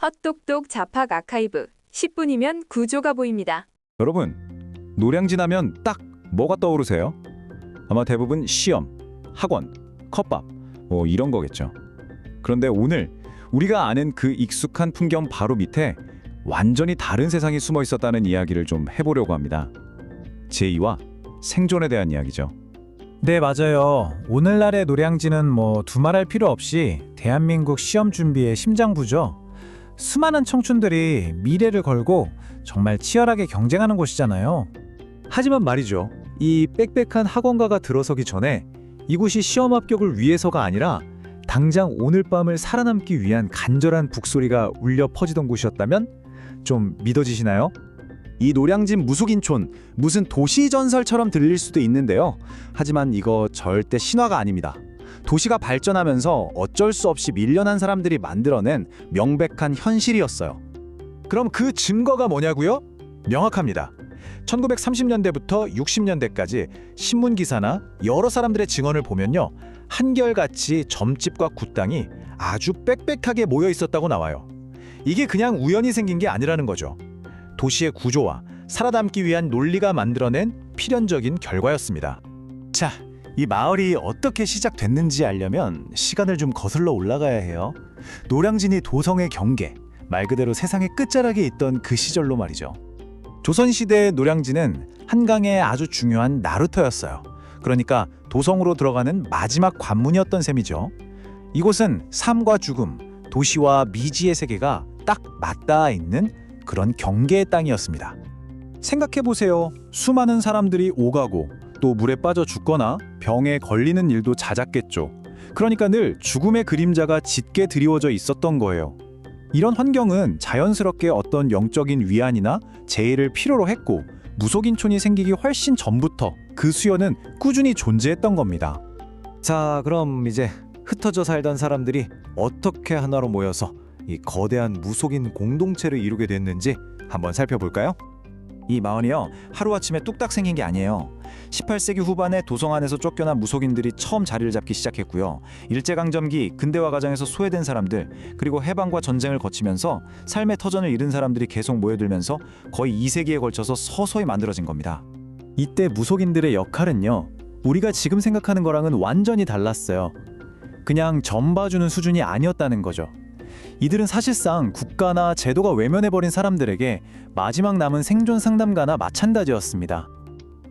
헛똑똑 잡학 아카이브 10분이면 구조가 보입니다. 여러분, 노량진 하면 딱 뭐가 떠오르세요? 아마 대부분 시험, 학원, 컵밥 이런 거겠죠. 그런데 오늘 우리가 아는 그 익숙한 풍경 바로 밑에 완전히 다른 세상이 숨어 있었다는 이야기를 좀 해보려고 합니다. 제2와 생존에 대한 이야기죠. 네, 맞아요. 오늘날의 노량진은 두말할 필요 없이 대한민국 시험 준비의 심장부죠. 수많은 청춘들이 미래를 걸고 정말 치열하게 경쟁하는 곳이잖아요. 하지만 말이죠. 이 빽빽한 학원가가 들어서기 전에 이곳이 시험 합격을 위해서가 아니라 당장 오늘 밤을 살아남기 위한 간절한 북소리가 울려 퍼지던 곳이었다면 좀 믿어지시나요? 이 노량진 무속인촌, 무슨 도시 전설처럼 들릴 수도 있는데요. 하지만 이거 절대 신화가 아닙니다. 도시가 발전하면서 어쩔 수 없이 밀려난 사람들이 만들어낸 명백한 현실이었어요. 그럼 그 증거가 뭐냐고요? 명확합니다. 1930년대부터 60년대까지 신문 기사나 여러 사람들의 증언을 보면요. 한결같이 점집과 굿당이 아주 빽빽하게 모여 있었다고 나와요. 이게 그냥 우연히 생긴 게 아니라는 거죠. 도시의 구조와 살아남기 위한 논리가 만들어낸 필연적인 결과였습니다. 자, 이 마을이 어떻게 시작됐는지 알려면 시간을 좀 거슬러 올라가야 해요. 노량진이 도성의 경계, 말 그대로 세상의 끝자락에 있던 그 시절로 말이죠. 조선시대의 노량진은 한강의 아주 중요한 나루터였어요. 그러니까 도성으로 들어가는 마지막 관문이었던 셈이죠. 이곳은 삶과 죽음, 도시와 미지의 세계가 딱 맞닿아 있는 그런 경계의 땅이었습니다. 생각해보세요. 수많은 사람들이 오가고 또 물에 빠져 죽거나 병에 걸리는 일도 잦았겠죠. 그러니까 늘 죽음의 그림자가 짙게 드리워져 있었던 거예요. 이런 환경은 자연스럽게 어떤 영적인 위안이나 제의를 필요로 했고 무속인촌이 생기기 훨씬 전부터 그 수요는 꾸준히 존재했던 겁니다. 자, 그럼 이제 흩어져 살던 사람들이 어떻게 하나로 모여서 이 거대한 무속인 공동체를 이루게 됐는지 한번 살펴볼까요? 이 마을이요, 하루아침에 뚝딱 생긴 게 아니에요. 18세기 후반에 도성 안에서 쫓겨난 무속인들이 처음 자리를 잡기 시작했고요. 일제강점기 근대화 과정에서 소외된 사람들, 그리고 해방과 전쟁을 거치면서 삶의 터전을 잃은 사람들이 계속 모여들면서 거의 2세기에 걸쳐서 서서히 만들어진 겁니다. 이때 무속인들의 역할은요, 우리가 지금 생각하는 거랑은 완전히 달랐어요. 그냥 점 봐주는 수준이 아니었다는 거죠. 이들은 사실상 국가나 제도가 외면해버린 사람들에게 마지막 남은 생존 상담가나 마찬가지였습니다.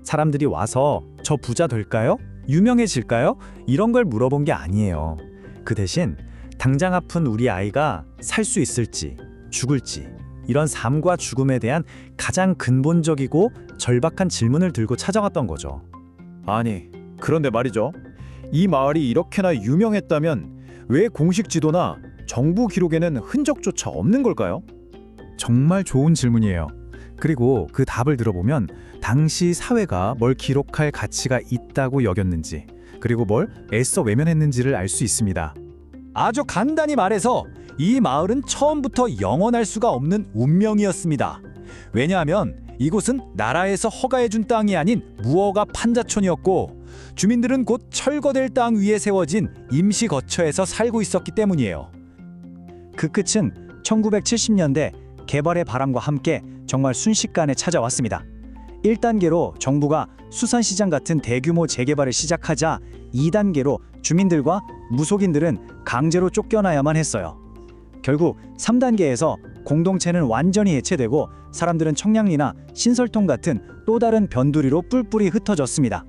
사람들이 와서 저 부자 될까요? 유명해질까요? 이런 걸 물어본 게 아니에요. 그 대신 당장 아픈 우리 아이가 살 수 있을지, 죽을지 이런 삶과 죽음에 대한 가장 근본적이고 절박한 질문을 들고 찾아왔던 거죠. 아니, 그런데 말이죠. 이 마을이 이렇게나 유명했다면 왜 공식 지도나 정부 기록에는 흔적조차 없는 걸까요? 정말 좋은 질문이에요. 그리고 그 답을 들어보면 당시 사회가 뭘 기록할 가치가 있다고 여겼는지, 그리고 뭘 애써 외면했는지를 알 수 있습니다. 아주 간단히 말해서 이 마을은 처음부터 영원할 수가 없는 운명이었습니다. 왜냐하면 이곳은 나라에서 허가해준 땅이 아닌 무허가 판자촌이었고 주민들은 곧 철거될 땅 위에 세워진 임시 거처에서 살고 있었기 때문이에요. 그 끝은 1970년대 개발의 바람과 함께 정말 순식간에 찾아왔습니다. 1단계로 정부가 수산시장 같은 대규모 재개발을 시작하자 2단계로 주민들과 무속인들은 강제로 쫓겨나야만 했어요. 결국 3단계에서 공동체는 완전히 해체되고 사람들은 청량리나 신설통 같은 또 다른 변두리로 뿔뿔이 흩어졌습니다.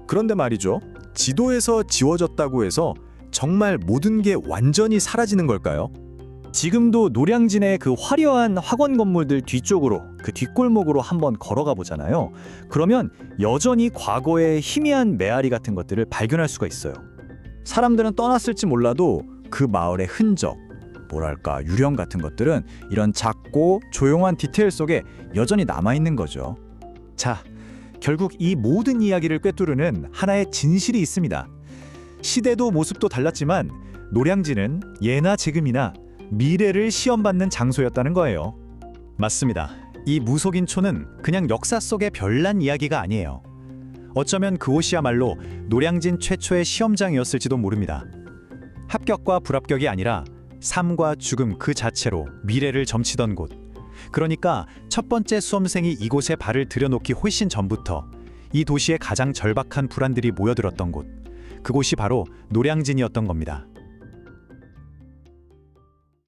그런데 말이죠. 지도에서 지워졌다고 해서 정말 모든 게 완전히 사라지는 걸까요? 지금도 노량진의 그 화려한 학원 건물들 뒤쪽으로, 그 뒷골목으로 한번 걸어가 보잖아요. 그러면 여전히 과거의 희미한 메아리 같은 것들을 발견할 수가 있어요. 사람들은 떠났을지 몰라도 그 마을의 흔적, 뭐랄까 유령 같은 것들은 이런 작고 조용한 디테일 속에 여전히 남아있는 거죠. 자, 결국 이 모든 이야기를 꿰뚫는 하나의 진실이 있습니다. 시대도 모습도 달랐지만 노량진은 예나 지금이나 미래를 시험받는 장소였다는 거예요. 맞습니다. 이 무속인촌은 그냥 역사 속의 별난 이야기가 아니에요. 어쩌면 그곳이야말로 노량진 최초의 시험장이었을지도 모릅니다. 합격과 불합격이 아니라 삶과 죽음 그 자체로 미래를 점치던 곳. 그러니까 첫 번째 수험생이 이곳에 발을 들여놓기 훨씬 전부터 이 도시의 가장 절박한 불안들이 모여들었던 곳. 그곳이 바로 노량진이었던 겁니다.